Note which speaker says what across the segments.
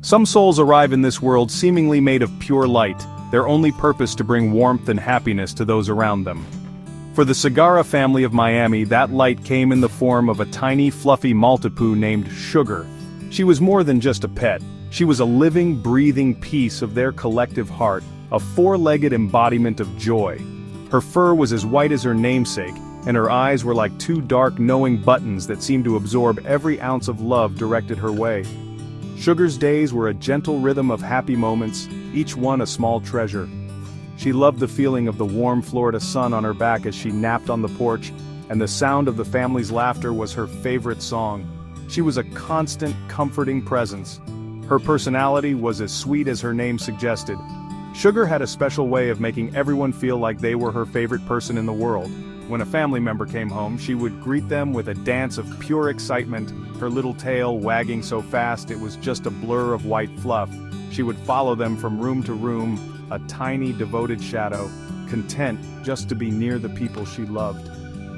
Speaker 1: Some souls arrive in this world seemingly made of pure light, their only purpose to bring warmth and happiness to those around them. For the Segarra family of Miami, that light came in the form of a tiny fluffy Maltipoo named Sugar. She was more than just a pet. She was a living, breathing piece of their collective heart, a four-legged embodiment of joy. Her fur was as white as her namesake, and her eyes were like two dark, knowing buttons that seemed to absorb every ounce of love directed her way. Sugar's days were a gentle rhythm of happy moments, each one a small treasure. She loved the feeling of the warm Florida sun on her back as she napped on the porch, and the sound of the family's laughter was her favorite song. She was a constant, comforting presence. Her personality was as sweet as her name suggested. Sugar had a special way of making everyone feel like they were her favorite person in the world. When a family member came home, she would greet them with a dance of pure excitement, her little tail wagging so fast it was just a blur of white fluff. She would follow them from room to room, a tiny, devoted shadow, content just to be near the people she loved.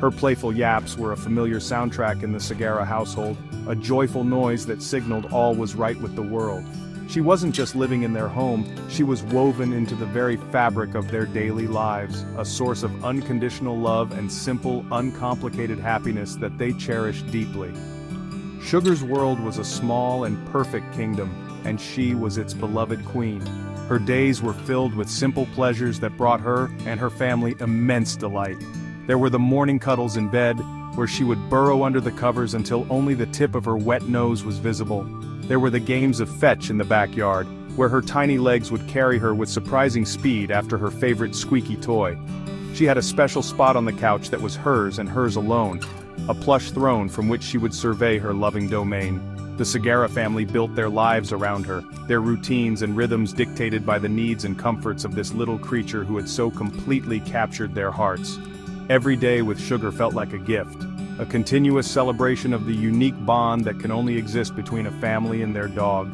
Speaker 1: Her playful yaps were a familiar soundtrack in the Segarra household, a joyful noise that signaled all was right with the world. She wasn't just living in their home, she was woven into the very fabric of their daily lives, a source of unconditional love and simple, uncomplicated happiness that they cherished deeply. Sugar's world was a small and perfect kingdom, and she was its beloved queen. Her days were filled with simple pleasures that brought her and her family immense delight. There were the morning cuddles in bed, where she would burrow under the covers until only the tip of her wet nose was visible. There were the games of fetch in the backyard, where her tiny legs would carry her with surprising speed after her favorite squeaky toy. She had a special spot on the couch that was hers and hers alone, a plush throne from which she would survey her loving domain. The Segarra family built their lives around her, their routines and rhythms dictated by the needs and comforts of this little creature who had so completely captured their hearts. Every day with Sugar felt like a gift, a continuous celebration of the unique bond that can only exist between a family and their dog.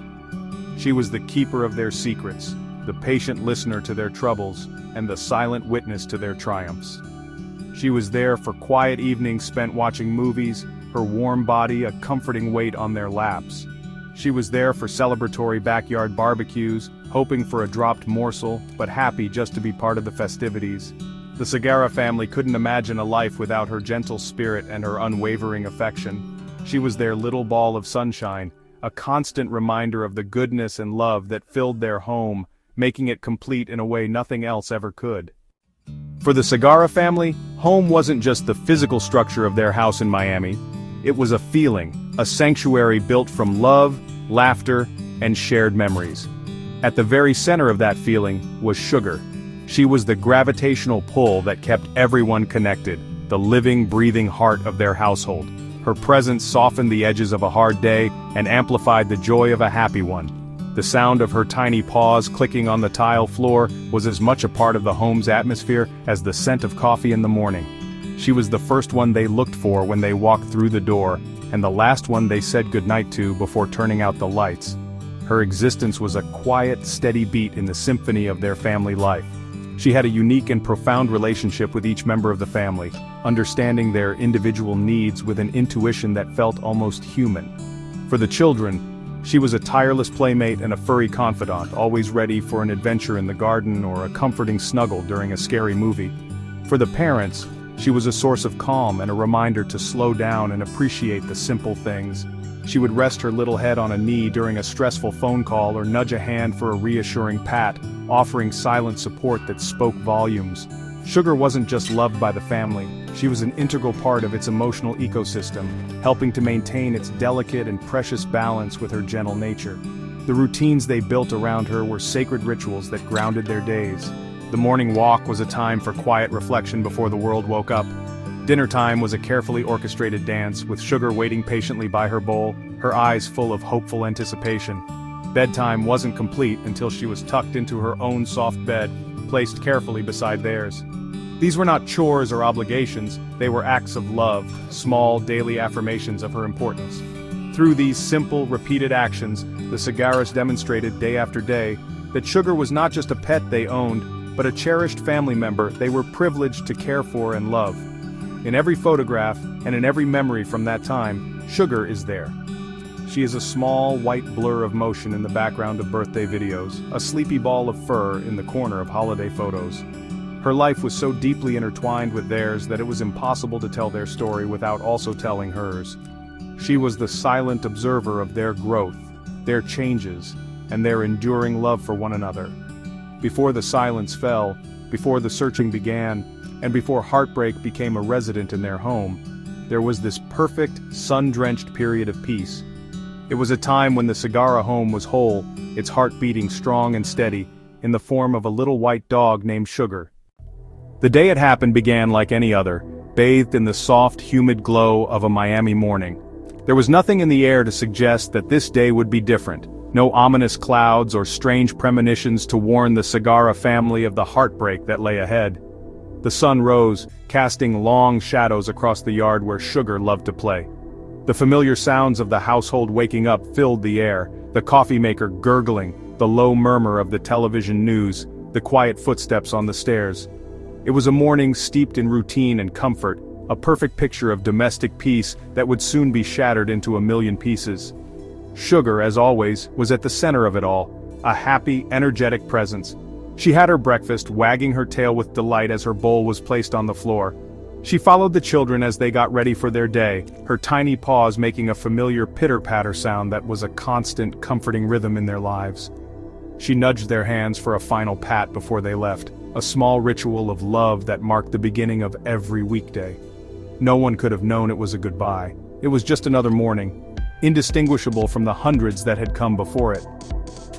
Speaker 1: She was the keeper of their secrets, the patient listener to their troubles, and the silent witness to their triumphs. She was there for quiet evenings spent watching movies, her warm body a comforting weight on their laps. She was there for celebratory backyard barbecues, hoping for a dropped morsel, but happy just to be part of the festivities. The Segarra family couldn't imagine a life without her gentle spirit and her unwavering affection. She was their little ball of sunshine, a constant reminder of the goodness and love that filled their home, making it complete in a way nothing else ever could. For the Segarra family, home wasn't just the physical structure of their house in Miami. It was a feeling, a sanctuary built from love, laughter, and shared memories. At the very center of that feeling was Sugar. She was the gravitational pull that kept everyone connected, the living, breathing heart of their household. Her presence softened the edges of a hard day and amplified the joy of a happy one. The sound of her tiny paws clicking on the tile floor was as much a part of the home's atmosphere as the scent of coffee in the morning. She was the first one they looked for when they walked through the door, and the last one they said goodnight to before turning out the lights. Her existence was a quiet, steady beat in the symphony of their family life. She had a unique and profound relationship with each member of the family, understanding their individual needs with an intuition that felt almost human. For the children, she was a tireless playmate and a furry confidant, always ready for an adventure in the garden or a comforting snuggle during a scary movie. For the parents, she was a source of calm and a reminder to slow down and appreciate the simple things. She would rest her little head on a knee during a stressful phone call or nudge a hand for a reassuring pat, offering silent support that spoke volumes. Sugar wasn't just loved by the family, she was an integral part of its emotional ecosystem, helping to maintain its delicate and precious balance with her gentle nature. The routines they built around her were sacred rituals that grounded their days. The morning walk was a time for quiet reflection before the world woke up. Dinner time was a carefully orchestrated dance, with Sugar waiting patiently by her bowl, her eyes full of hopeful anticipation. Bedtime wasn't complete until she was tucked into her own soft bed, placed carefully beside theirs. These were not chores or obligations, they were acts of love, small daily affirmations of her importance. Through these simple, repeated actions, the Segarras demonstrated day after day that Sugar was not just a pet they owned, but a cherished family member they were privileged to care for and love. In every photograph, and in every memory from that time, Sugar is there. She is a small, white blur of motion in the background of birthday videos, a sleepy ball of fur in the corner of holiday photos. Her life was so deeply intertwined with theirs that it was impossible to tell their story without also telling hers. She was the silent observer of their growth, their changes, and their enduring love for one another. Before the silence fell, before the searching began, and before heartbreak became a resident in their home, there was this perfect, sun-drenched period of peace. It was a time when the Segarra home was whole, its heart beating strong and steady, in the form of a little white dog named Sugar. The day it happened began like any other, bathed in the soft, humid glow of a Miami morning. There was nothing in the air to suggest that this day would be different, no ominous clouds or strange premonitions to warn the Segarra family of the heartbreak that lay ahead. The sun rose, casting long shadows across the yard where Sugar loved to play. The familiar sounds of the household waking up filled the air, the coffee maker gurgling, the low murmur of the television news, the quiet footsteps on the stairs. It was a morning steeped in routine and comfort, a perfect picture of domestic peace that would soon be shattered into a million pieces. Sugar, as always, was at the center of it all, a happy, energetic presence. She had her breakfast, wagging her tail with delight as her bowl was placed on the floor. She followed the children as they got ready for their day, her tiny paws making a familiar pitter-patter sound that was a constant, comforting rhythm in their lives. She nudged their hands for a final pat before they left, a small ritual of love that marked the beginning of every weekday. No one could have known it was a goodbye. It was just another morning, indistinguishable from the hundreds that had come before it.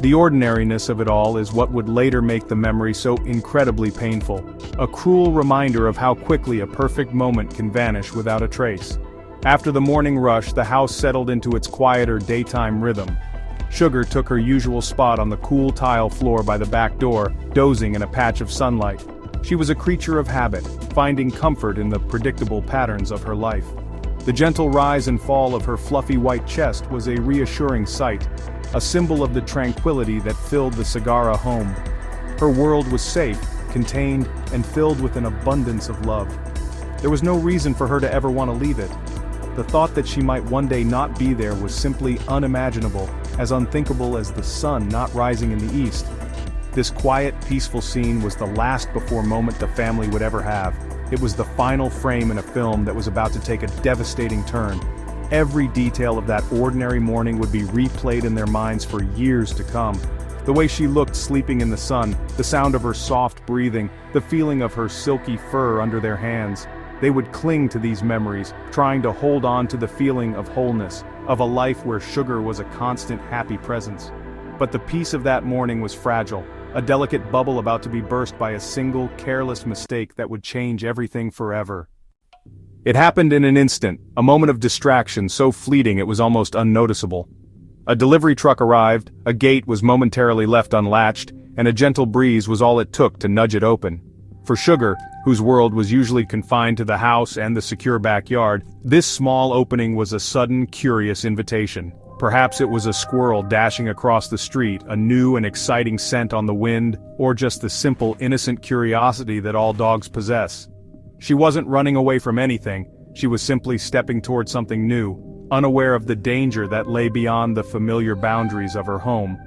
Speaker 1: The ordinariness of it all is what would later make the memory so incredibly painful, a cruel reminder of how quickly a perfect moment can vanish without a trace. After the morning rush, the house settled into its quieter daytime rhythm. Sugar took her usual spot on the cool tile floor by the back door, dozing in a patch of sunlight. She was a creature of habit, finding comfort in the predictable patterns of her life. The gentle rise and fall of her fluffy white chest was a reassuring sight, a symbol of the tranquility that filled the Segarra home. Her world was safe, contained, and filled with an abundance of love. There was no reason for her to ever want to leave it. The thought that she might one day not be there was simply unimaginable, as unthinkable as the sun not rising in the east. This quiet, peaceful scene was the last before moment the family would ever have. It was the final frame in a film that was about to take a devastating turn. Every detail of that ordinary morning would be replayed in their minds for years to come. The way she looked sleeping in the sun, the sound of her soft breathing, the feeling of her silky fur under their hands. They would cling to these memories, trying to hold on to the feeling of wholeness, of a life where Sugar was a constant happy presence. But the peace of that morning was fragile, a delicate bubble about to be burst by a single, careless mistake that would change everything forever. It happened in an instant, a moment of distraction so fleeting it was almost unnoticeable. A delivery truck arrived, a gate was momentarily left unlatched, and a gentle breeze was all it took to nudge it open. For Sugar, whose world was usually confined to the house and the secure backyard, this small opening was a sudden, curious invitation. Perhaps it was a squirrel dashing across the street, a new and exciting scent on the wind, or just the simple, innocent curiosity that all dogs possess. She wasn't running away from anything, she was simply stepping toward something new, unaware of the danger that lay beyond the familiar boundaries of her home.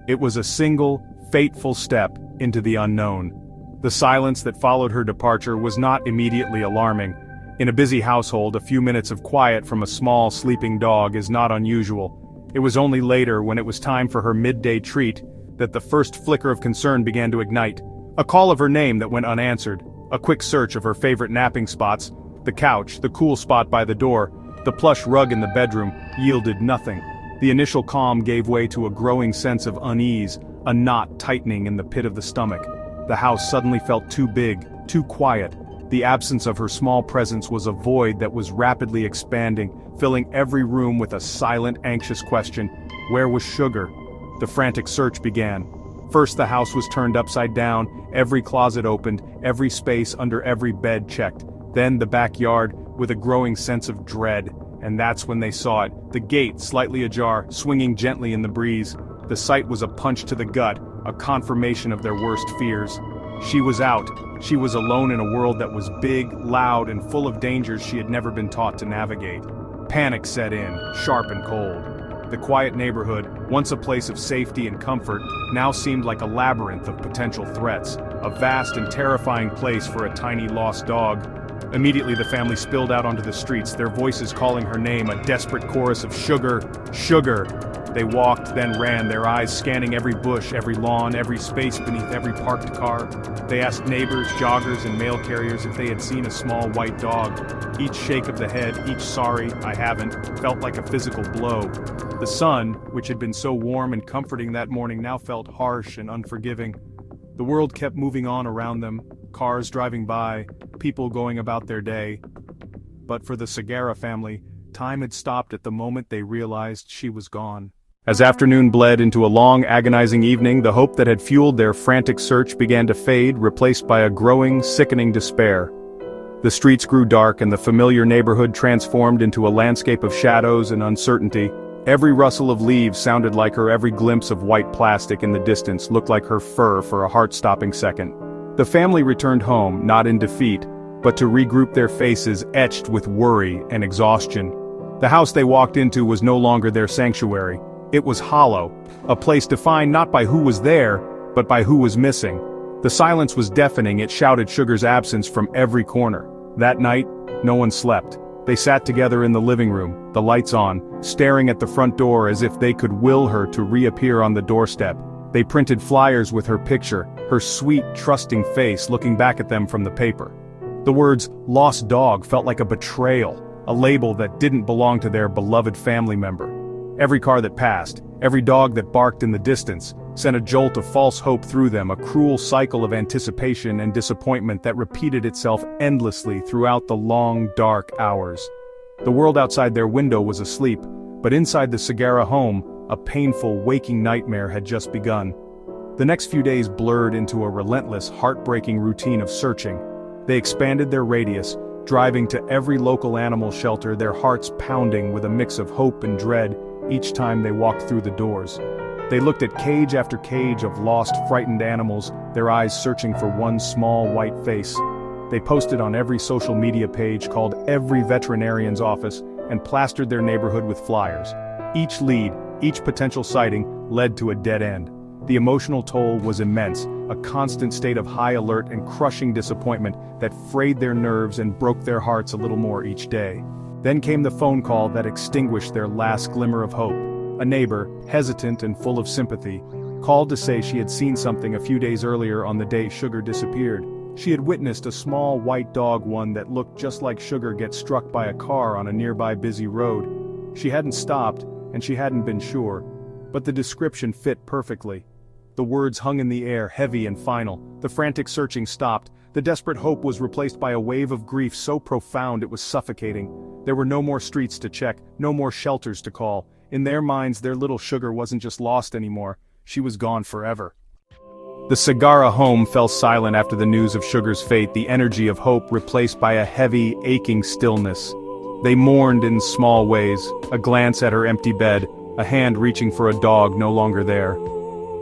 Speaker 1: It was a single, fateful step into the unknown. The silence that followed her departure was not immediately alarming. In a busy household, a few minutes of quiet from a small, sleeping dog is not unusual. It was only later, when it was time for her midday treat, that the first flicker of concern began to ignite. A call of her name that went unanswered, a quick search of her favorite napping spots, the couch, the cool spot by the door, the plush rug in the bedroom, yielded nothing. The initial calm gave way to a growing sense of unease, a knot tightening in the pit of the stomach. The house suddenly felt too big, too quiet. The absence of her small presence was a void that was rapidly expanding, filling every room with a silent, anxious question: where was Sugar? The frantic search began. First the house was turned upside down, every closet opened, every space under every bed checked. Then the backyard, with a growing sense of dread. And that's when they saw it, the gate slightly ajar, swinging gently in the breeze. The sight was a punch to the gut, a confirmation of their worst fears. She was out. She was alone in a world that was big, loud, and full of dangers she had never been taught to navigate. Panic set in, sharp and cold. The quiet neighborhood, once a place of safety and comfort, now seemed like a labyrinth of potential threats, a vast and terrifying place for a tiny lost dog. Immediately the family spilled out onto the streets, their voices calling her name, a desperate chorus of "Sugar, Sugar." They walked, then ran, their eyes scanning every bush, every lawn, every space beneath every parked car. They asked neighbors, joggers, and mail carriers if they had seen a small white dog. Each shake of the head, each "sorry, I haven't," felt like a physical blow. The sun, which had been so warm and comforting that morning, now felt harsh and unforgiving. The world kept moving on around them, cars driving by, people going about their day. But for the Segarra family, time had stopped at the moment they realized she was gone. As afternoon bled into a long, agonizing evening, the hope that had fueled their frantic search began to fade, replaced by a growing, sickening despair. The streets grew dark and the familiar neighborhood transformed into a landscape of shadows and uncertainty. Every rustle of leaves sounded like her, every glimpse of white plastic in the distance looked like her fur for a heart-stopping second. The family returned home, not in defeat, but to regroup, their faces etched with worry and exhaustion. The house they walked into was no longer their sanctuary. It was hollow, a place defined not by who was there, but by who was missing. The silence was deafening, it shouted Sugar's absence from every corner. That night, no one slept. They sat together in the living room, the lights on, staring at the front door as if they could will her to reappear on the doorstep. They printed flyers with her picture, her sweet, trusting face looking back at them from the paper. The words "lost dog" felt like a betrayal, a label that didn't belong to their beloved family member. Every car that passed, every dog that barked in the distance, sent a jolt of false hope through them, a cruel cycle of anticipation and disappointment that repeated itself endlessly throughout the long, dark hours. The world outside their window was asleep, but inside the Segarra home, a painful, waking nightmare had just begun. The next few days blurred into a relentless, heartbreaking routine of searching. They expanded their radius, driving to every local animal shelter, their hearts pounding with a mix of hope and dread each time they walked through the doors. They looked at cage after cage of lost, frightened animals, their eyes searching for one small white face. They posted on every social media page, called every veterinarian's office, and plastered their neighborhood with flyers. Each lead, each potential sighting, led to a dead end. The emotional toll was immense, a constant state of high alert and crushing disappointment that frayed their nerves and broke their hearts a little more each day. Then came the phone call that extinguished their last glimmer of hope. A neighbor, hesitant and full of sympathy, called to say she had seen something a few days earlier on the day Sugar disappeared. She had witnessed a small white dog, one that looked just like Sugar, get struck by a car on a nearby busy road. She hadn't stopped, and she hadn't been sure, but the description fit perfectly. The words hung in the air, heavy and final. The frantic searching stopped. The desperate hope was replaced by a wave of grief so profound it was suffocating. There were no more streets to check, no more shelters to call. In their minds, their little Sugar wasn't just lost anymore, she was gone forever. The Segarra home fell silent after the news of Sugar's fate, the energy of hope replaced by a heavy, aching stillness. They mourned in small ways, a glance at her empty bed, a hand reaching for a dog no longer there.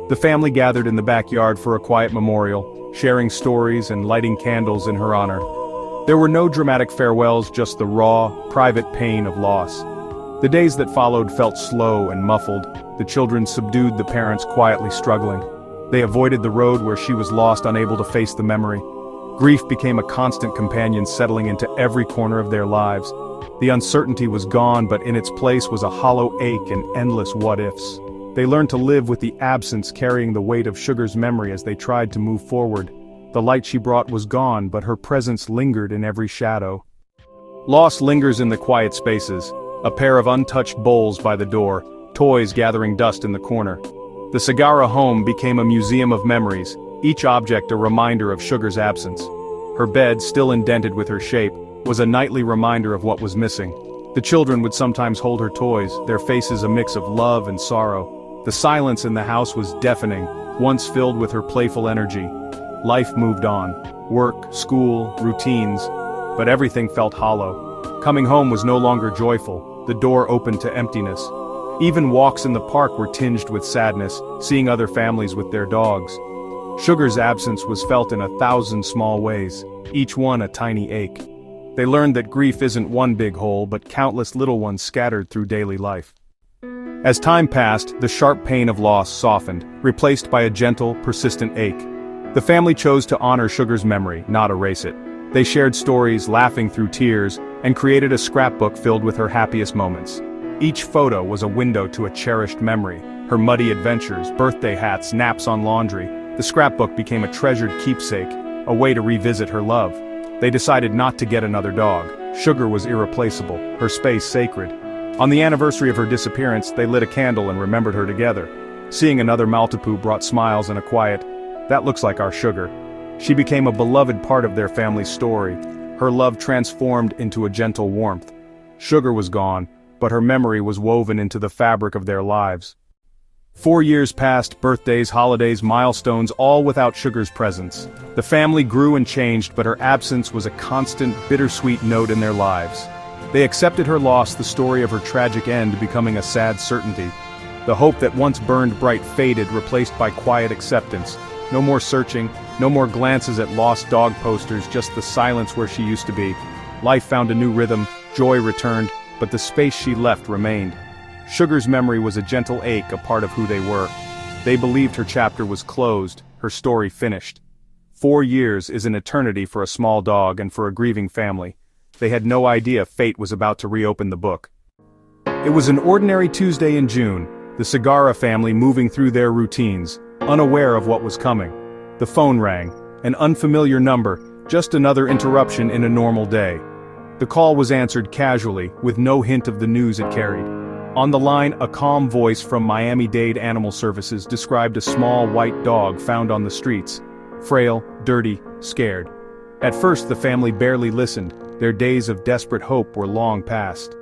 Speaker 1: The family gathered in the backyard for a quiet memorial, sharing stories and lighting candles in her honor. There were no dramatic farewells, just the raw, private pain of loss. The days that followed felt slow and muffled. The children subdued the parents quietly struggling. They avoided the road where she was lost, unable to face the memory. Grief became a constant companion, settling into every corner of their lives. The uncertainty was gone, but in its place was a hollow ache and endless what-ifs. They learned to live with the absence, carrying the weight of Sugar's memory as they tried to move forward. The light she brought was gone, but her presence lingered in every shadow. Loss lingers in the quiet spaces. A pair of untouched bowls by the door, toys gathering dust in the corner. The Segarra home became a museum of memories, each object a reminder of Sugar's absence. Her bed, still indented with her shape, was a nightly reminder of what was missing. The children would sometimes hold her toys, their faces a mix of love and sorrow. The silence in the house was deafening, once filled with her playful energy. Life moved on. Work, school, routines, but everything felt hollow. Coming home was no longer joyful, the door opened to emptiness. Even walks in the park were tinged with sadness, seeing other families with their dogs. Sugar's absence was felt in 1,000 small ways, each one a tiny ache. They learned that grief isn't one big hole, but countless little ones scattered through daily life. As time passed, the sharp pain of loss softened, replaced by a gentle, persistent ache. The family chose to honor Sugar's memory, not erase it. They shared stories, laughing through tears, and created a scrapbook filled with her happiest moments. Each photo was a window to a cherished memory, her muddy adventures, birthday hats, naps on laundry. The scrapbook became a treasured keepsake, a way to revisit her love. They decided not to get another dog. Sugar was irreplaceable, her space sacred. On the anniversary of her disappearance, they lit a candle and remembered her together. Seeing another Maltipoo brought smiles and a quiet, "That looks like our Sugar." She became a beloved part of their family's story. Her love transformed into a gentle warmth. Sugar was gone, but her memory was woven into the fabric of their lives. 4 years passed, birthdays, holidays, milestones, all without Sugar's presence. The family grew and changed, but her absence was a constant, bittersweet note in their lives. They accepted her loss, the story of her tragic end becoming a sad certainty. The hope that once burned bright faded, replaced by quiet acceptance. No more searching, no more glances at lost dog posters, just the silence where she used to be. Life found a new rhythm, joy returned, but the space she left remained. Sugar's memory was a gentle ache, a part of who they were. They believed her chapter was closed, her story finished. 4 years is an eternity for a small dog and for a grieving family. They had no idea fate was about to reopen the book. It was an ordinary Tuesday in June, the Segarra family moving through their routines, unaware of what was coming. The phone rang, an unfamiliar number, just another interruption in a normal day. The call was answered casually, with no hint of the news it carried. On the line, a calm voice from Miami-Dade Animal Services described a small white dog found on the streets. Frail, dirty, scared. At first the family barely listened, their days of desperate hope were long past.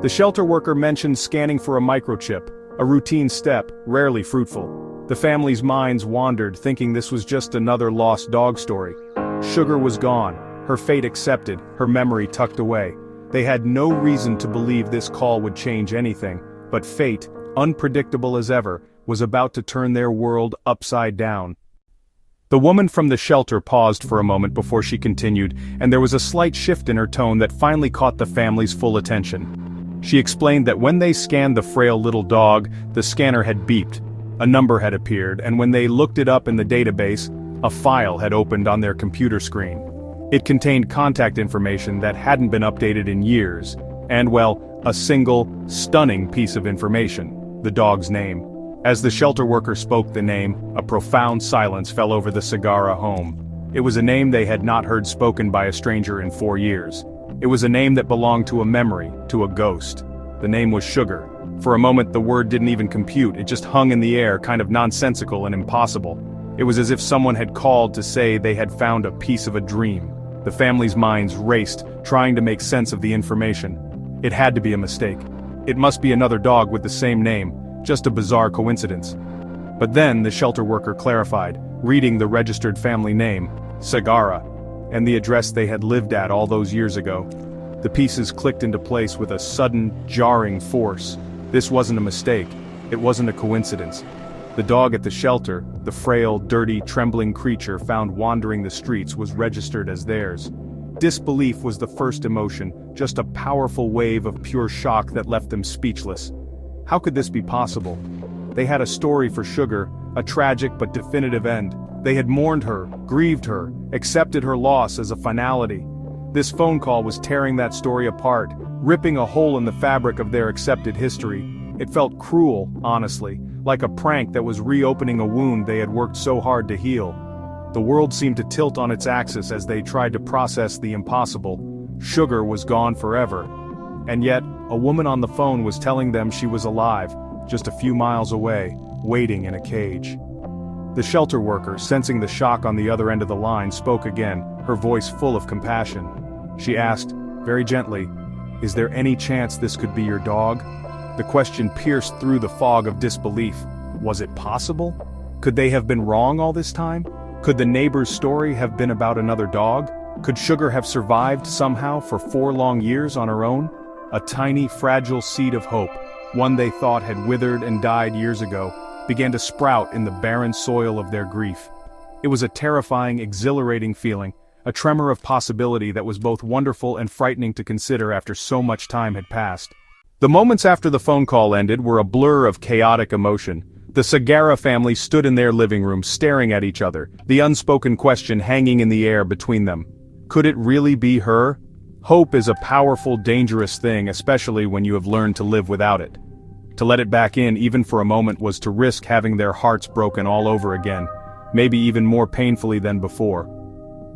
Speaker 1: The shelter worker mentioned scanning for a microchip, a routine step, rarely fruitful. The family's minds wandered, thinking this was just another lost dog story. Sugar was gone, her fate accepted, her memory tucked away. They had no reason to believe this call would change anything, but fate, unpredictable as ever, was about to turn their world upside down. The woman from the shelter paused for a moment before she continued, and there was a slight shift in her tone that finally caught the family's full attention. She explained that when they scanned the frail little dog, the scanner had beeped. A number had appeared, and when they looked it up in the database, a file had opened on their computer screen. It contained contact information that hadn't been updated in years, and well, a single, stunning piece of information: the dog's name. As the shelter worker spoke the name, a profound silence fell over the Segarra home. It was a name they had not heard spoken by a stranger in 4 years. It was a name that belonged to a memory, to a ghost. The name was Sugar. For a moment the word didn't even compute, it just hung in the air, kind of nonsensical and impossible. It was as if someone had called to say they had found a piece of a dream. The family's minds raced, trying to make sense of the information. It had to be a mistake. It must be another dog with the same name, just a bizarre coincidence. But then the shelter worker clarified, reading the registered family name, Segarra, and the address they had lived at all those years ago. The pieces clicked into place with a sudden, jarring force. This wasn't a mistake. It wasn't a coincidence. The dog at the shelter, the frail, dirty, trembling creature found wandering the streets, was registered as theirs. Disbelief was the first emotion, just a powerful wave of pure shock that left them speechless. How could this be possible? They had a story for Sugar, a tragic but definitive end. They had mourned her, grieved her, accepted her loss as a finality. This phone call was tearing that story apart, ripping a hole in the fabric of their accepted history. It felt cruel, honestly, like a prank that was reopening a wound they had worked so hard to heal. The world seemed to tilt on its axis as they tried to process the impossible. Sugar was gone forever. And yet, a woman on the phone was telling them she was alive, just a few miles away, waiting in a cage. The shelter worker, sensing the shock on the other end of the line, spoke again, her voice full of compassion. She asked, very gently, "Is there any chance this could be your dog?" The question pierced through the fog of disbelief. Was it possible? Could they have been wrong all this time? Could the neighbor's story have been about another dog? Could Sugar have survived somehow for 4 long years on her own? A tiny, fragile seed of hope, one they thought had withered and died years ago, began to sprout in the barren soil of their grief. It was a terrifying, exhilarating feeling, a tremor of possibility that was both wonderful and frightening to consider after so much time had passed. The moments after the phone call ended were a blur of chaotic emotion. The Sagara family stood in their living room staring at each other, the unspoken question hanging in the air between them. Could it really be her? Hope is a powerful, dangerous thing, especially when you have learned to live without it. To let it back in, even for a moment, was to risk having their hearts broken all over again, maybe even more painfully than before.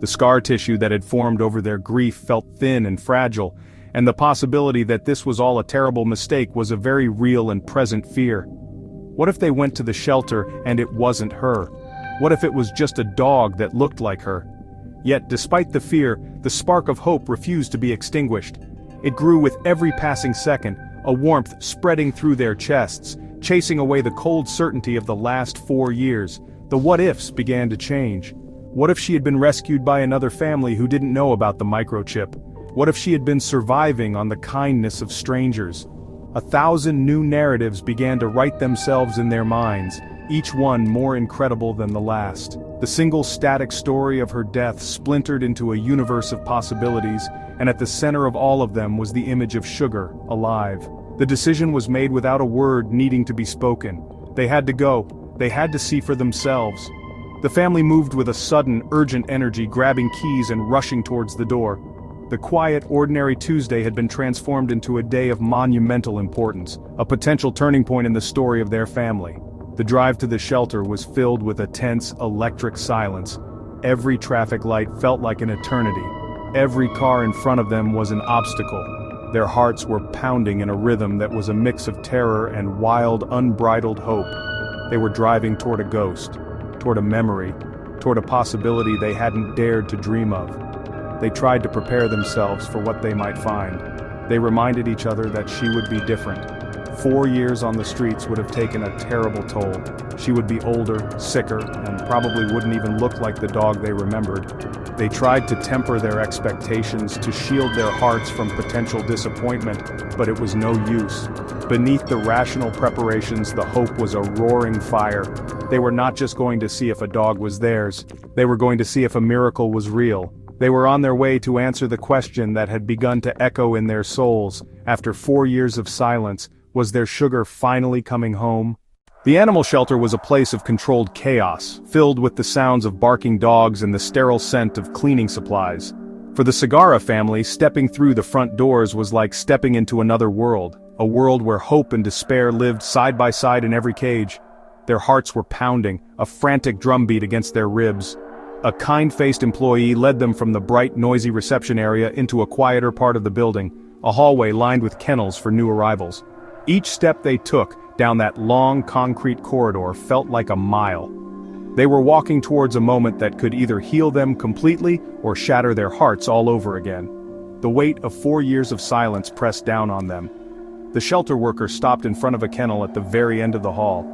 Speaker 1: The scar tissue that had formed over their grief felt thin and fragile, and the possibility that this was all a terrible mistake was a very real and present fear. What if they went to the shelter and it wasn't her? What if it was just a dog that looked like her? Yet, despite the fear, the spark of hope refused to be extinguished. It grew with every passing second, a warmth spreading through their chests, chasing away the cold certainty of the last 4 years. The what-ifs began to change. What if she had been rescued by another family who didn't know about the microchip? What if she had been surviving on the kindness of strangers? 1,000 new narratives began to write themselves in their minds, each one more incredible than the last. The single static story of her death splintered into a universe of possibilities, and at the center of all of them was the image of Sugar, alive. The decision was made without a word needing to be spoken. They had to go. They had to see for themselves. The family moved with a sudden, urgent energy, grabbing keys and rushing towards the door. The quiet, ordinary Tuesday had been transformed into a day of monumental importance, a potential turning point in the story of their family. The drive to the shelter was filled with a tense, electric silence. Every traffic light felt like an eternity. Every car in front of them was an obstacle. Their hearts were pounding in a rhythm that was a mix of terror and wild, unbridled hope. They were driving toward a ghost, toward a memory, toward a possibility they hadn't dared to dream of. They tried to prepare themselves for what they might find. They reminded each other that she would be different. 4 years on the streets would have taken a terrible toll. She would be older, sicker, and probably wouldn't even look like the dog they remembered. They tried to temper their expectations, to shield their hearts from potential disappointment, but it was no use. Beneath the rational preparations, the hope was a roaring fire. They were not just going to see if a dog was theirs, they were going to see if a miracle was real. They were on their way to answer the question that had begun to echo in their souls. After 4 years of silence, was their Sugar finally coming home? The animal shelter was a place of controlled chaos, filled with the sounds of barking dogs and the sterile scent of cleaning supplies. For the Sagara family, stepping through the front doors was like stepping into another world, a world where hope and despair lived side by side in every cage. Their hearts were pounding, a frantic drumbeat against their ribs. A kind-faced employee led them from the bright, noisy reception area into a quieter part of the building, a hallway lined with kennels for new arrivals. Each step they took down that long concrete corridor felt like a mile. They were walking towards a moment that could either heal them completely or shatter their hearts all over again. The weight of 4 years of silence pressed down on them. The shelter worker stopped in front of a kennel at the very end of the hall.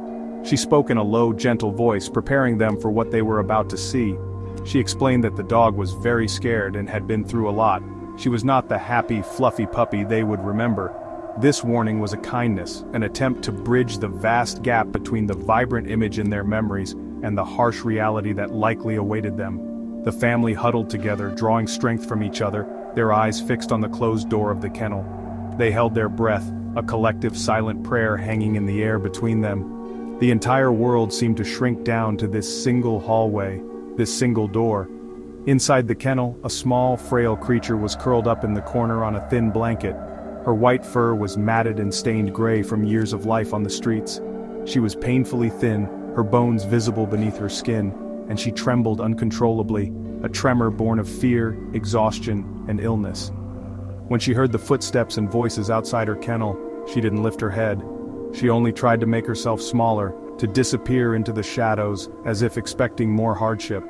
Speaker 1: She spoke in a low, gentle voice, preparing them for what they were about to see. She explained that the dog was very scared and had been through a lot. She was not the happy, fluffy puppy they would remember. This warning was a kindness, an attempt to bridge the vast gap between the vibrant image in their memories and the harsh reality that likely awaited them. The family huddled together, drawing strength from each other, their eyes fixed on the closed door of the kennel. They held their breath, a collective silent prayer hanging in the air between them. The entire world seemed to shrink down to this single hallway, this single door. Inside the kennel, a small, frail creature was curled up in the corner on a thin blanket. Her white fur was matted and stained gray from years of life on the streets. She was painfully thin, her bones visible beneath her skin, and she trembled uncontrollably, a tremor born of fear, exhaustion, and illness. When she heard the footsteps and voices outside her kennel, she didn't lift her head. She only tried to make herself smaller, to disappear into the shadows, as if expecting more hardship.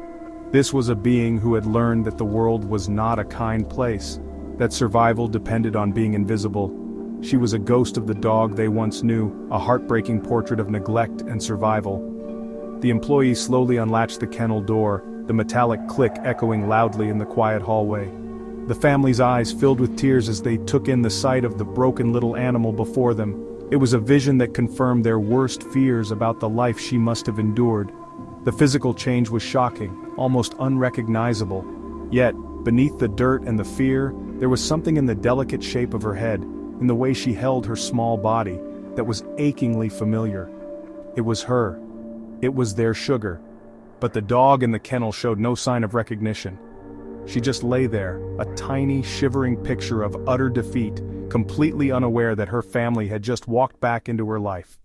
Speaker 1: This was a being who had learned that the world was not a kind place, that survival depended on being invisible. She was a ghost of the dog they once knew, a heartbreaking portrait of neglect and survival. The employee slowly unlatched the kennel door, the metallic click echoing loudly in the quiet hallway. The family's eyes filled with tears as they took in the sight of the broken little animal before them. It was a vision that confirmed their worst fears about the life she must have endured. The physical change was shocking, almost unrecognizable. Yet, beneath the dirt and the fear, there was something in the delicate shape of her head, in the way she held her small body, that was achingly familiar. It was her. It was their Sugar. But the dog in the kennel showed no sign of recognition. She just lay there, a tiny, shivering picture of utter defeat, completely unaware that her family had just walked back into her life.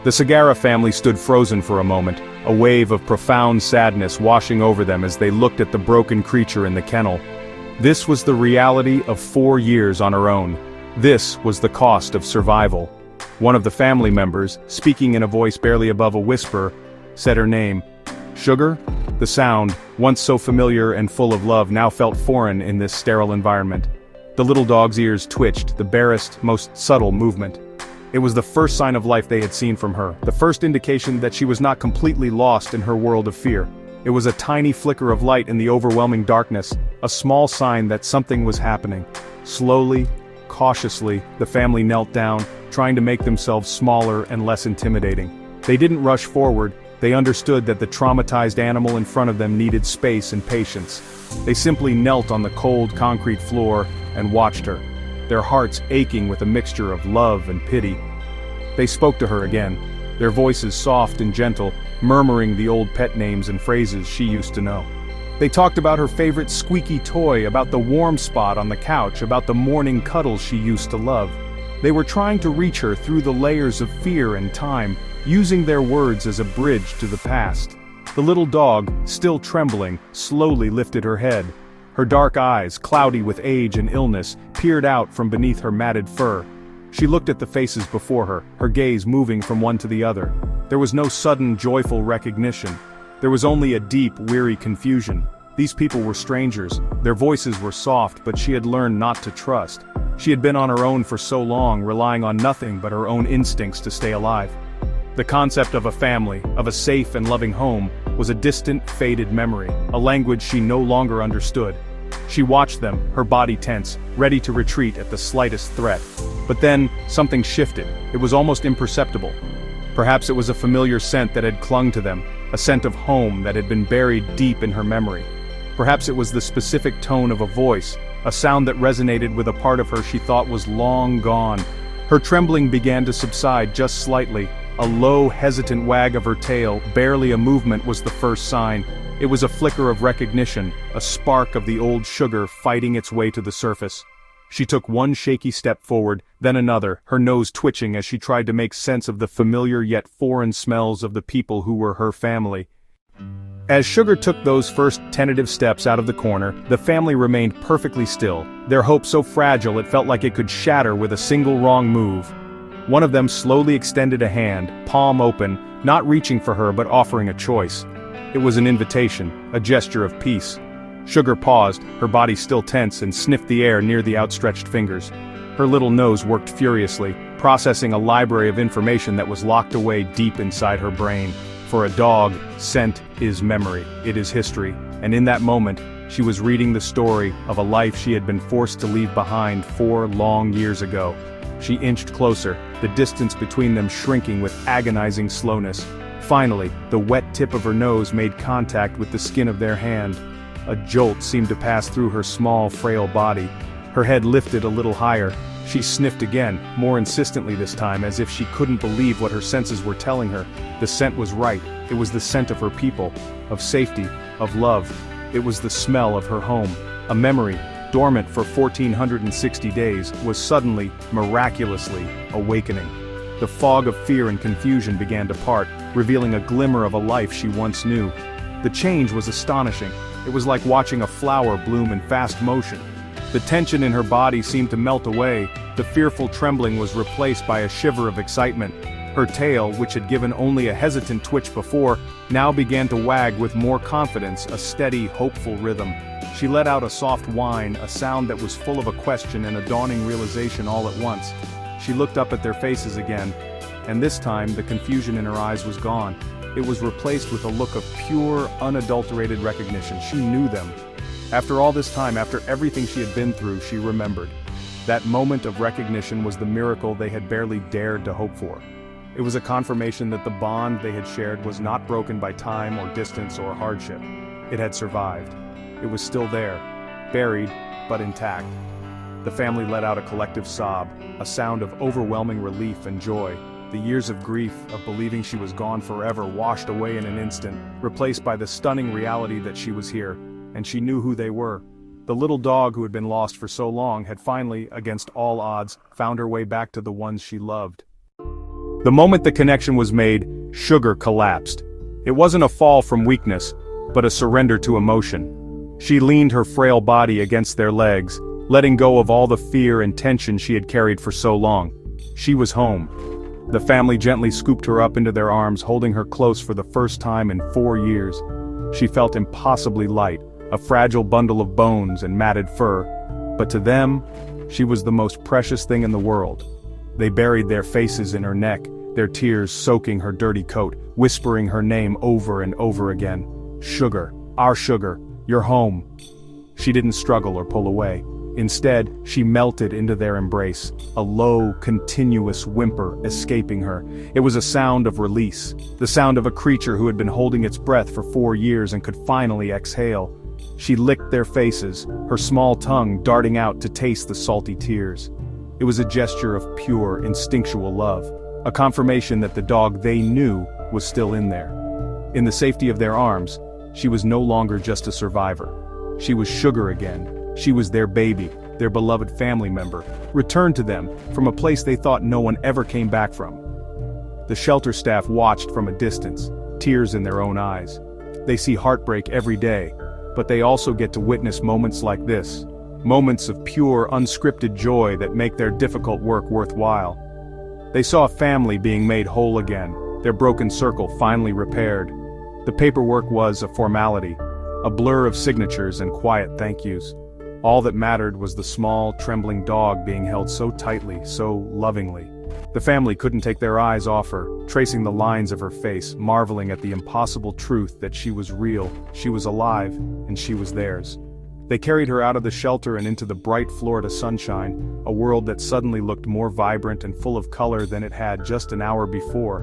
Speaker 1: The Segarra family stood frozen for a moment, a wave of profound sadness washing over them as they looked at the broken creature in the kennel. This was the reality of 4 years on her own. This was the cost of survival. One of the family members, speaking in a voice barely above a whisper, said her name. Sugar? The sound, once so familiar and full of love, now felt foreign in this sterile environment. The little dog's ears twitched, the barest, most subtle movement. It was the first sign of life they had seen from her, the first indication that she was not completely lost in her world of fear. It was a tiny flicker of light in the overwhelming darkness, a small sign that something was happening. Slowly, cautiously, the family knelt down, trying to make themselves smaller and less intimidating. They didn't rush forward. They understood that the traumatized animal in front of them needed space and patience. They simply knelt on the cold concrete floor and watched her, their hearts aching with a mixture of love and pity. They spoke to her again, their voices soft and gentle, murmuring the old pet names and phrases she used to know. They talked about her favorite squeaky toy, about the warm spot on the couch, about the morning cuddles she used to love. They were trying to reach her through the layers of fear and time, using their words as a bridge to the past. The little dog, still trembling, slowly lifted her head. Her dark eyes, cloudy with age and illness, peered out from beneath her matted fur. She looked at the faces before her, her gaze moving from one to the other. There was no sudden, joyful recognition. There was only a deep, weary confusion. These people were strangers. Their voices were soft, but she had learned not to trust. She had been on her own for so long, relying on nothing but her own instincts to stay alive. The concept of a family, of a safe and loving home, was a distant, faded memory, a language she no longer understood. She watched them, her body tense, ready to retreat at the slightest threat. But then, something shifted. It was almost imperceptible. Perhaps it was a familiar scent that had clung to them, a scent of home that had been buried deep in her memory. Perhaps it was the specific tone of a voice, a sound that resonated with a part of her she thought was long gone. Her trembling began to subside just slightly. A low, hesitant wag of her tail, barely a movement, was the first sign. It was a flicker of recognition, a spark of the old Sugar fighting its way to the surface. She took one shaky step forward, then another, her nose twitching as she tried to make sense of the familiar yet foreign smells of the people who were her family. As Sugar took those first tentative steps out of the corner, the family remained perfectly still, their hope so fragile it felt like it could shatter with a single wrong move. One of them slowly extended a hand, palm open, not reaching for her but offering a choice. It was an invitation, a gesture of peace. Sugar paused, her body still tense, and sniffed the air near the outstretched fingers. Her little nose worked furiously, processing a library of information that was locked away deep inside her brain. For a dog, scent is memory, it is history, and in that moment, she was reading the story of a life she had been forced to leave behind 4 long years ago. She inched closer, the distance between them shrinking with agonizing slowness. Finally, the wet tip of her nose made contact with the skin of their hand. A jolt seemed to pass through her small, frail body. Her head lifted a little higher. She sniffed again, more insistently this time, as if she couldn't believe what her senses were telling her. The scent was right. It was the scent of her people, of safety, of love. It was the smell of her home. A memory, dormant for 1460 days, was suddenly, miraculously, awakening. The fog of fear and confusion began to part, revealing a glimmer of a life she once knew. The change was astonishing. It was like watching a flower bloom in fast motion. The tension in her body seemed to melt away. The fearful trembling was replaced by a shiver of excitement. Her tail, which had given only a hesitant twitch before, now began to wag with more confidence, a steady, hopeful rhythm. She let out a soft whine, a sound that was full of a question and a dawning realization all at once. She looked up at their faces again, and this time the confusion in her eyes was gone. It was replaced with a look of pure, unadulterated recognition. She knew them. After all this time, after everything she had been through, she remembered. That moment of recognition was the miracle they had barely dared to hope for. It was a confirmation that the bond they had shared was not broken by time or distance or hardship. It had survived. It was still there, buried, but intact. The family let out a collective sob, a sound of overwhelming relief and joy. The years of grief, of believing she was gone forever, washed away in an instant, replaced by the stunning reality that she was here, and she knew who they were. The little dog who had been lost for so long had finally, against all odds, found her way back to the ones she loved. The moment the connection was made, Sugar collapsed. It wasn't a fall from weakness, but a surrender to emotion. She leaned her frail body against their legs, letting go of all the fear and tension she had carried for so long. She was home. The family gently scooped her up into their arms, holding her close for the first time in 4 years. She felt impossibly light, a fragile bundle of bones and matted fur, but to them, she was the most precious thing in the world. They buried their faces in her neck, their tears soaking her dirty coat, whispering her name over and over again. Sugar, our Sugar, you're home. She didn't struggle or pull away. Instead, she melted into their embrace, a low, continuous whimper escaping her. It was a sound of release, the sound of a creature who had been holding its breath for 4 years and could finally exhale. She licked their faces, her small tongue darting out to taste the salty tears. It was a gesture of pure, instinctual love, a confirmation that the dog they knew was still in there. In the safety of their arms, she was no longer just a survivor. She was Sugar again. She was their baby, their beloved family member, returned to them from a place they thought no one ever came back from. The shelter staff watched from a distance, tears in their own eyes. They see heartbreak every day, but they also get to witness moments like this, moments of pure, unscripted joy that make their difficult work worthwhile. They saw a family being made whole again, their broken circle finally repaired. The paperwork was a formality, a blur of signatures and quiet thank yous. All that mattered was the small, trembling dog being held so tightly, so lovingly. The family couldn't take their eyes off her, tracing the lines of her face, marveling at the impossible truth that she was real, she was alive, and she was theirs. They carried her out of the shelter and into the bright Florida sunshine, a world that suddenly looked more vibrant and full of color than it had just an hour before.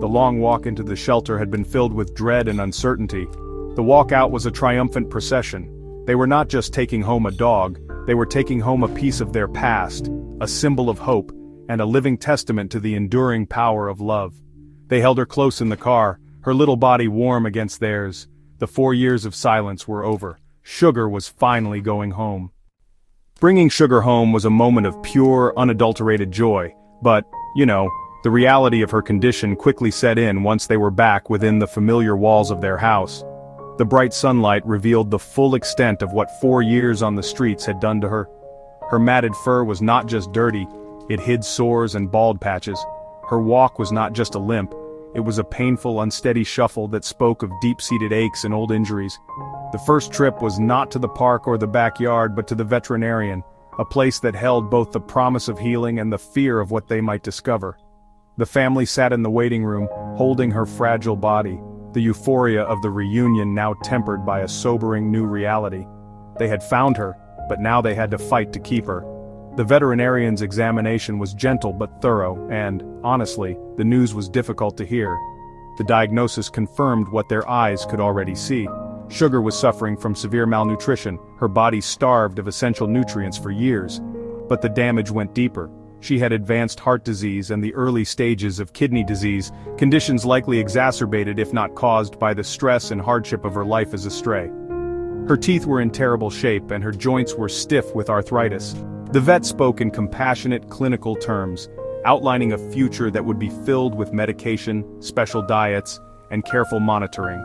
Speaker 1: The long walk into the shelter had been filled with dread and uncertainty. The walk out was a triumphant procession. They were not just taking home a dog, they were taking home a piece of their past, a symbol of hope, and a living testament to the enduring power of love. They held her close in the car, her little body warm against theirs. The 4 years of silence were over. Sugar was finally going home. Bringing Sugar home was a moment of pure, unadulterated joy, but, the reality of her condition quickly set in once they were back within the familiar walls of their house. The bright sunlight revealed the full extent of what 4 years on the streets had done to her. Her matted fur was not just dirty, it hid sores and bald patches. Her walk was not just a limp, it was a painful, unsteady shuffle that spoke of deep-seated aches and old injuries. The first trip was not to the park or the backyard but to the veterinarian, a place that held both the promise of healing and the fear of what they might discover. The family sat in the waiting room, holding her fragile body, the euphoria of the reunion now tempered by a sobering new reality. They had found her, but now they had to fight to keep her. The veterinarian's examination was gentle but thorough, and, honestly, the news was difficult to hear. The diagnosis confirmed what their eyes could already see. Sugar was suffering from severe malnutrition, her body starved of essential nutrients for years. But the damage went deeper. She had advanced heart disease and the early stages of kidney disease, conditions likely exacerbated if not caused by the stress and hardship of her life as a stray. Her teeth were in terrible shape and her joints were stiff with arthritis. The vet spoke in compassionate clinical terms, outlining a future that would be filled with medication, special diets, and careful monitoring.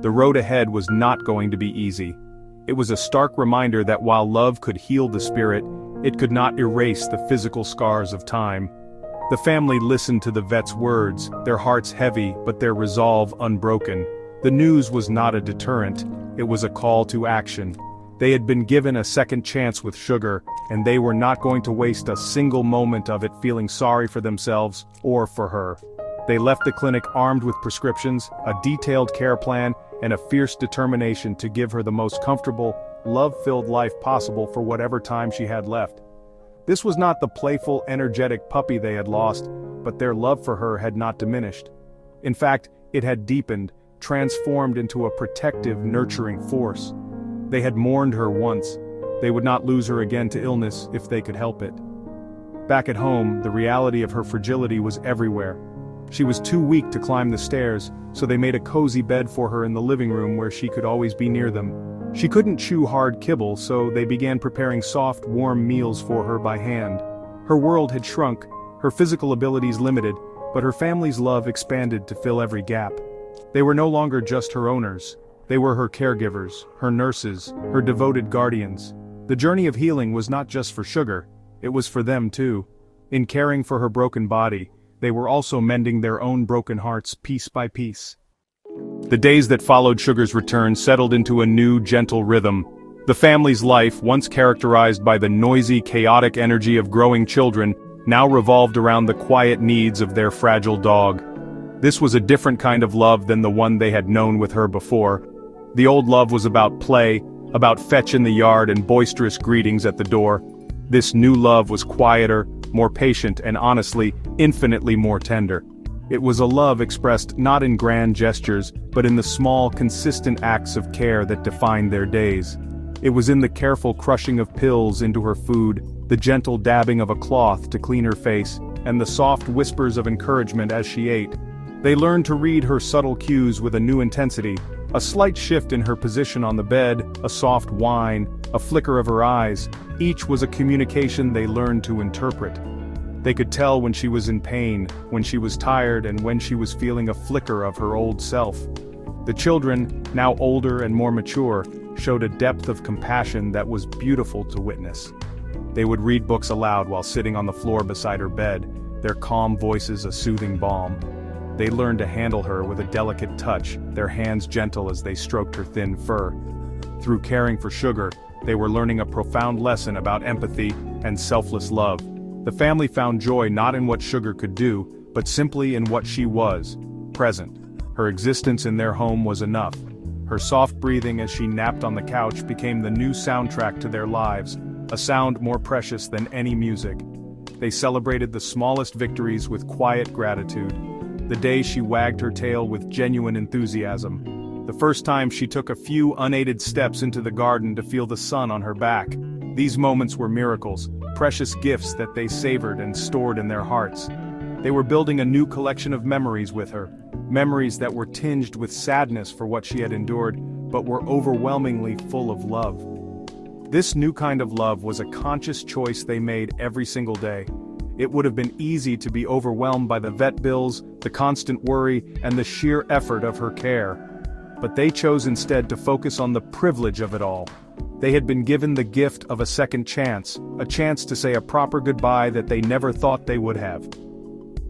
Speaker 1: The road ahead was not going to be easy. It was a stark reminder that while love could heal the spirit, it could not erase the physical scars of time. The family listened to the vet's words, their hearts heavy but their resolve unbroken. The news was not a deterrent, it was a call to action. They had been given a second chance with Sugar, and they were not going to waste a single moment of it feeling sorry for themselves or for her. They left the clinic armed with prescriptions, a detailed care plan, and a fierce determination to give her the most comfortable, love-filled life possible for whatever time she had left. This was not the playful, energetic puppy they had lost, but their love for her had not diminished. In fact, it had deepened, transformed into a protective, nurturing force. They had mourned her once. They would not lose her again to illness if they could help it. Back at home, the reality of her fragility was everywhere. She was too weak to climb the stairs, so they made a cozy bed for her in the living room where she could always be near them. She couldn't chew hard kibble, so they began preparing soft, warm meals for her by hand. Her world had shrunk, her physical abilities limited, but her family's love expanded to fill every gap. They were no longer just her owners. They were her caregivers, her nurses, her devoted guardians. The journey of healing was not just for Sugar, it was for them too. In caring for her broken body, they were also mending their own broken hearts piece by piece. The days that followed Sugar's return settled into a new, gentle rhythm. The family's life, once characterized by the noisy, chaotic energy of growing children, now revolved around the quiet needs of their fragile dog. This was a different kind of love than the one they had known with her before. The old love was about play, about fetch in the yard and boisterous greetings at the door. This new love was quieter, more patient, and honestly, infinitely more tender. It was a love expressed not in grand gestures, but in the small, consistent acts of care that defined their days. It was in the careful crushing of pills into her food, the gentle dabbing of a cloth to clean her face, and the soft whispers of encouragement as she ate. They learned to read her subtle cues with a new intensity, a slight shift in her position on the bed, a soft whine, a flicker of her eyes. Each was a communication they learned to interpret. They could tell when she was in pain, when she was tired, and when she was feeling a flicker of her old self. The children, now older and more mature, showed a depth of compassion that was beautiful to witness. They would read books aloud while sitting on the floor beside her bed, their calm voices a soothing balm. They learned to handle her with a delicate touch, their hands gentle as they stroked her thin fur. Through caring for Sugar, they were learning a profound lesson about empathy and selfless love. The family found joy not in what Sugar could do, but simply in what she was, present. Her existence in their home was enough. Her soft breathing as she napped on the couch became the new soundtrack to their lives, a sound more precious than any music. They celebrated the smallest victories with quiet gratitude. The day she wagged her tail with genuine enthusiasm. The first time she took a few unaided steps into the garden to feel the sun on her back. These moments were miracles, precious gifts that they savored and stored in their hearts. They were building a new collection of memories with her, memories that were tinged with sadness for what she had endured, but were overwhelmingly full of love. This new kind of love was a conscious choice they made every single day. It would have been easy to be overwhelmed by the vet bills, the constant worry, and the sheer effort of her care. But they chose instead to focus on the privilege of it all. They had been given the gift of a second chance, a chance to say a proper goodbye that they never thought they would have.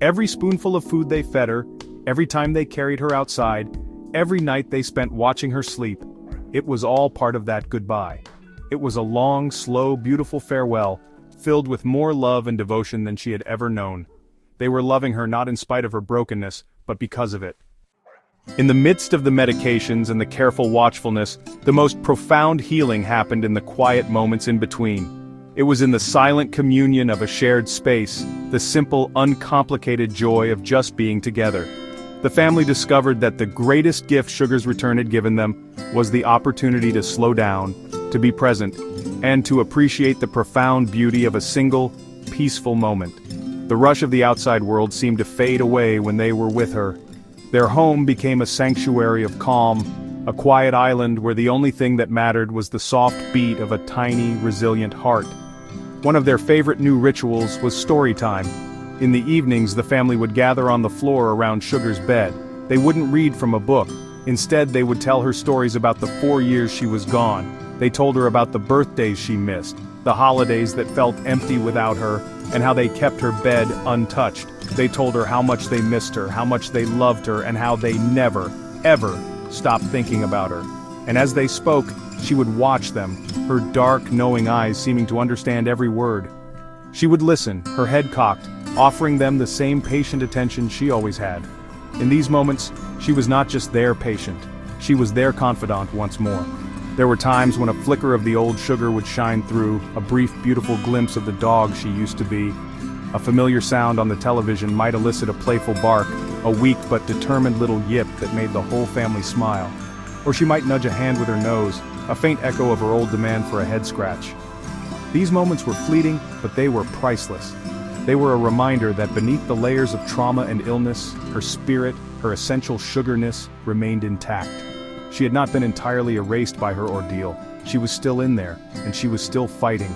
Speaker 1: Every spoonful of food they fed her, every time they carried her outside, every night they spent watching her sleep, it was all part of that goodbye. It was a long, slow, beautiful farewell, filled with more love and devotion than she had ever known. They were loving her not in spite of her brokenness, but because of it. In the midst of the medications and the careful watchfulness, the most profound healing happened in the quiet moments in between. It was in the silent communion of a shared space, the simple, uncomplicated joy of just being together. The family discovered that the greatest gift Sugar's return had given them was the opportunity to slow down, to be present, and to appreciate the profound beauty of a single, peaceful moment. The rush of the outside world seemed to fade away when they were with her. Their home became a sanctuary of calm, a quiet island where the only thing that mattered was the soft beat of a tiny, resilient heart. One of their favorite new rituals was story time. In the evenings, the family would gather on the floor around Sugar's bed. They wouldn't read from a book. Instead, they would tell her stories about the 4 years she was gone. They told her about the birthdays she missed, the holidays that felt empty without her, and how they kept her bed untouched. They told her how much they missed her, how much they loved her, and how they never, ever stopped thinking about her. And as they spoke, she would watch them, her dark, knowing eyes seeming to understand every word. She would listen, her head cocked, offering them the same patient attention she always had. In these moments, she was not just their patient, she was their confidant once more. There were times when a flicker of the old Sugar would shine through, a brief, beautiful glimpse of the dog she used to be. A familiar sound on the television might elicit a playful bark, a weak but determined little yip that made the whole family smile. Or she might nudge a hand with her nose, a faint echo of her old demand for a head scratch. These moments were fleeting, but they were priceless. They were a reminder that beneath the layers of trauma and illness, her spirit, her essential sugarness, remained intact. She had not been entirely erased by her ordeal. She was still in there, and she was still fighting.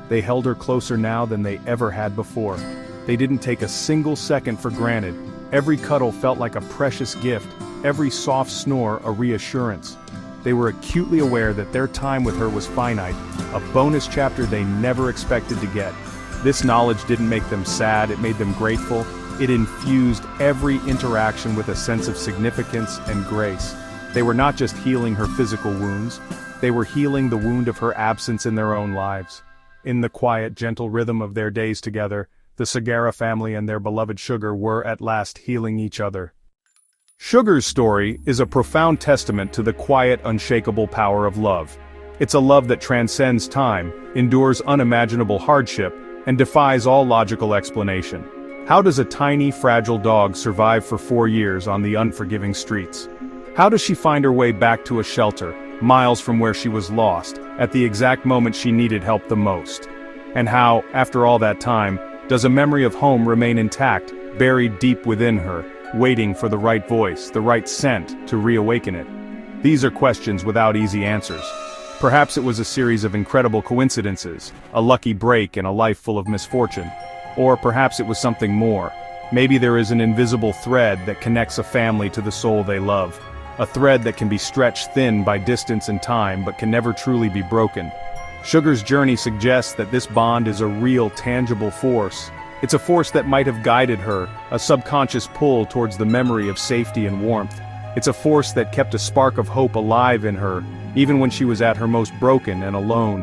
Speaker 1: They held her closer now than they ever had before. They didn't take a single second for granted. Every cuddle felt like a precious gift, every soft snore a reassurance. They were acutely aware that their time with her was finite, a bonus chapter they never expected to get. This knowledge didn't make them sad, it made them grateful. It infused every interaction with a sense of significance and grace. They were not just healing her physical wounds, they were healing the wound of her absence in their own lives. In the quiet, gentle rhythm of their days together, the Segarra family and their beloved Sugar were at last healing each other. Sugar's story is a profound testament to the quiet, unshakable power of love. It's a love that transcends time, endures unimaginable hardship, and defies all logical explanation. How does a tiny, fragile dog survive for 4 years on the unforgiving streets? How does she find her way back to a shelter, miles from where she was lost, at the exact moment she needed help the most? And how, after all that time, does a memory of home remain intact, buried deep within her, waiting for the right voice, the right scent, to reawaken it? These are questions without easy answers. Perhaps it was a series of incredible coincidences, a lucky break in a life full of misfortune. Or perhaps it was something more. Maybe there is an invisible thread that connects a family to the soul they love. A thread that can be stretched thin by distance and time but can never truly be broken. Sugar's journey suggests that this bond is a real, tangible force. It's a force that might have guided her, a subconscious pull towards the memory of safety and warmth. It's a force that kept a spark of hope alive in her, even when she was at her most broken and alone.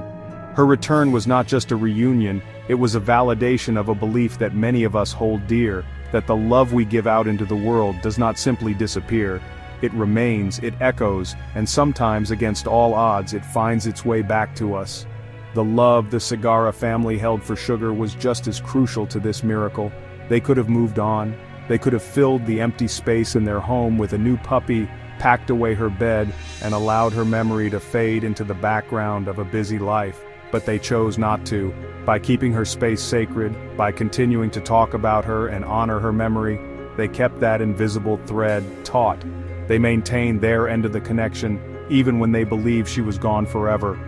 Speaker 1: Her return was not just a reunion, it was a validation of a belief that many of us hold dear, that the love we give out into the world does not simply disappear. It remains, it echoes, and sometimes against all odds it finds its way back to us. The love the Segarra family held for Sugar was just as crucial to this miracle. They could have moved on. They could have filled the empty space in their home with a new puppy, packed away her bed, and allowed her memory to fade into the background of a busy life. But they chose not to. By keeping her space sacred, by continuing to talk about her and honor her memory, they kept that invisible thread taut. They maintained their end of the connection, even when they believed she was gone forever.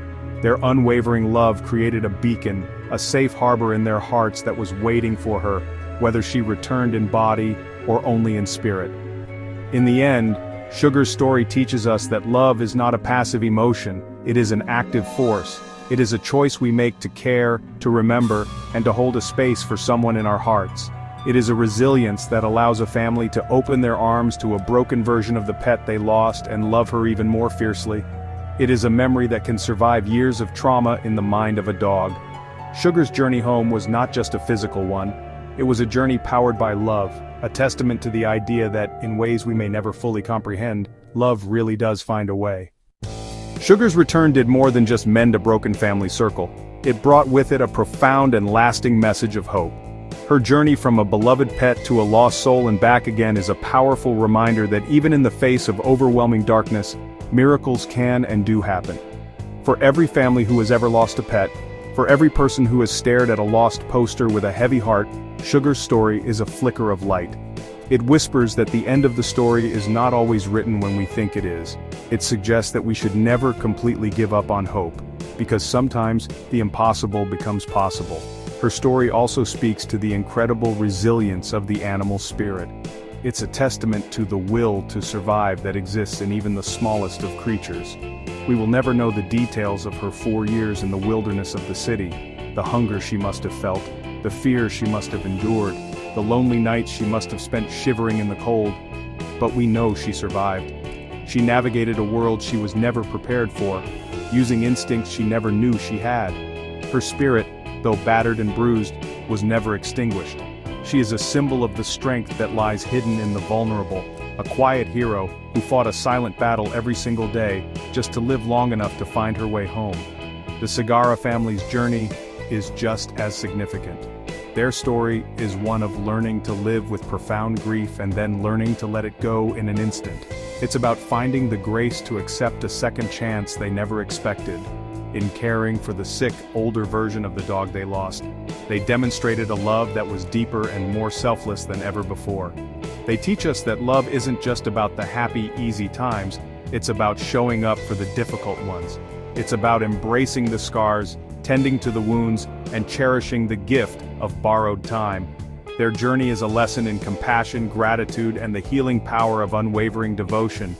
Speaker 1: Their unwavering love created a beacon, a safe harbor in their hearts that was waiting for her, whether she returned in body or only in spirit. In the end, Sugar's story teaches us that love is not a passive emotion, it is an active force. It is a choice we make to care, to remember, and to hold a space for someone in our hearts. It is a resilience that allows a family to open their arms to a broken version of the pet they lost and love her even more fiercely. It is a memory that can survive years of trauma in the mind of a dog. Sugar's journey home was not just a physical one. It was a journey powered by love, a testament to the idea that, in ways we may never fully comprehend, love really does find a way. Sugar's return did more than just mend a broken family circle. It brought with it a profound and lasting message of hope. Her journey from a beloved pet to a lost soul and back again is a powerful reminder that even in the face of overwhelming darkness, miracles can and do happen. For every family who has ever lost a pet, for every person who has stared at a lost poster with a heavy heart, Sugar's story is a flicker of light. It whispers that the end of the story is not always written when we think it is. It suggests that we should never completely give up on hope, because sometimes the impossible becomes possible. Her story also speaks to the incredible resilience of the animal spirit. It's a testament to the will to survive that exists in even the smallest of creatures. We will never know the details of her 4 years in the wilderness of the city, the hunger she must have felt, the fear she must have endured, the lonely nights she must have spent shivering in the cold. But we know she survived. She navigated a world she was never prepared for, using instincts she never knew she had. Her spirit, though battered and bruised, was never extinguished. She is a symbol of the strength that lies hidden in the vulnerable, a quiet hero who fought a silent battle every single day just to live long enough to find her way home. The Segarra family's journey is just as significant. Their story is one of learning to live with profound grief and then learning to let it go in an instant. It's about finding the grace to accept a second chance they never expected. in caring for the sick, older version of the dog they lost. They demonstrated a love that was deeper and more selfless than ever before. They teach us that love isn't just about the happy, easy times, it's about showing up for the difficult ones. It's about embracing the scars, tending to the wounds, and cherishing the gift of borrowed time. Their journey is a lesson in compassion, gratitude, and the healing power of unwavering devotion.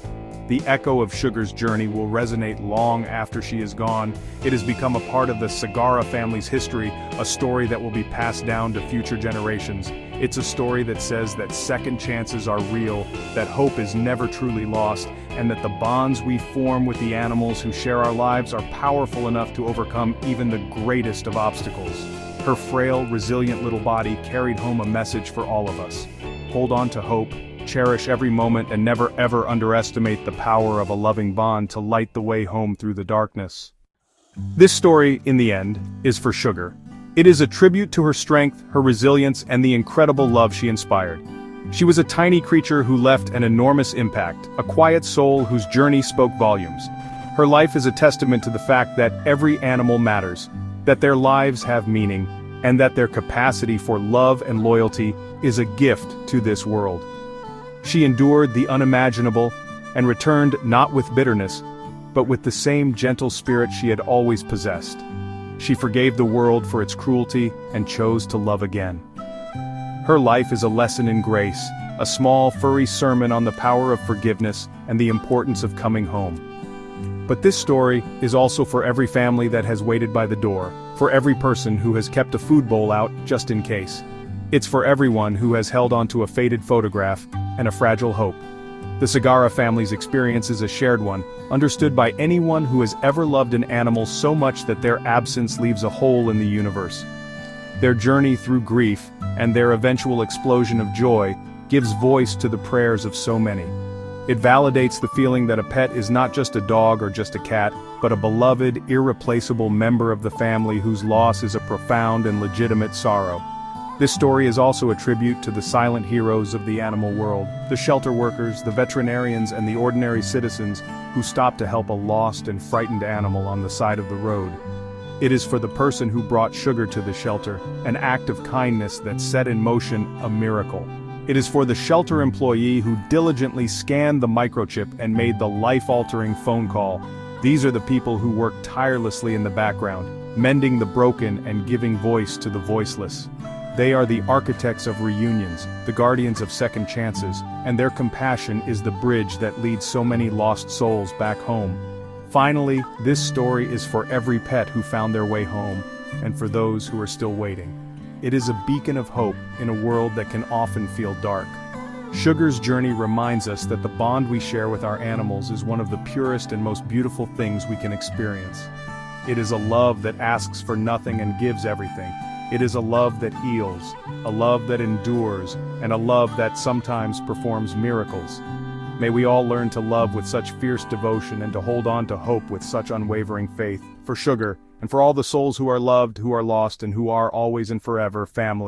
Speaker 1: The echo of Sugar's journey will resonate long after she is gone. It has become a part of the Segarra family's history, a story that will be passed down to future generations. It's a story that says that second chances are real, that hope is never truly lost, and that the bonds we form with the animals who share our lives are powerful enough to overcome even the greatest of obstacles. Her frail, resilient little body carried home a message for all of us. Hold on to hope, cherish every moment, and never ever underestimate the power of a loving bond to light the way home through the darkness. This story, in the end, is for Sugar. It is a tribute to her strength, her resilience, and the incredible love she inspired. She was a tiny creature who left an enormous impact, a quiet soul whose journey spoke volumes. Her life is a testament to the fact that every animal matters, that their lives have meaning, and that their capacity for love and loyalty is a gift to this world. She endured the unimaginable, and returned not with bitterness, but with the same gentle spirit she had always possessed. She forgave the world for its cruelty and chose to love again. Her life is a lesson in grace, a small, furry sermon on the power of forgiveness and the importance of coming home. But this story is also for every family that has waited by the door, for every person who has kept a food bowl out just in case. It's for everyone who has held onto a faded photograph and a fragile hope. The Segarra family's experience is a shared one, understood by anyone who has ever loved an animal so much that their absence leaves a hole in the universe. Their journey through grief, and their eventual explosion of joy, gives voice to the prayers of so many. It validates the feeling that a pet is not just a dog or just a cat, but a beloved, irreplaceable member of the family whose loss is a profound and legitimate sorrow. This story is also a tribute to the silent heroes of the animal world, the shelter workers, the veterinarians, and the ordinary citizens who stopped to help a lost and frightened animal on the side of the road. It is for the person who brought Sugar to the shelter, an act of kindness that set in motion a miracle. It is for the shelter employee who diligently scanned the microchip and made the life-altering phone call. These are the people who work tirelessly in the background, mending the broken and giving voice to the voiceless. They are the architects of reunions, the guardians of second chances, and their compassion is the bridge that leads so many lost souls back home. Finally, this story is for every pet who found their way home, and for those who are still waiting. It is a beacon of hope in a world that can often feel dark. Sugar's journey reminds us that the bond we share with our animals is one of the purest and most beautiful things we can experience. It is a love that asks for nothing and gives everything. It is a love that heals, a love that endures, and a love that sometimes performs miracles. May we all learn to love with such fierce devotion and to hold on to hope with such unwavering faith. For Sugar, and for all the souls who are loved, who are lost, and who are always and forever family.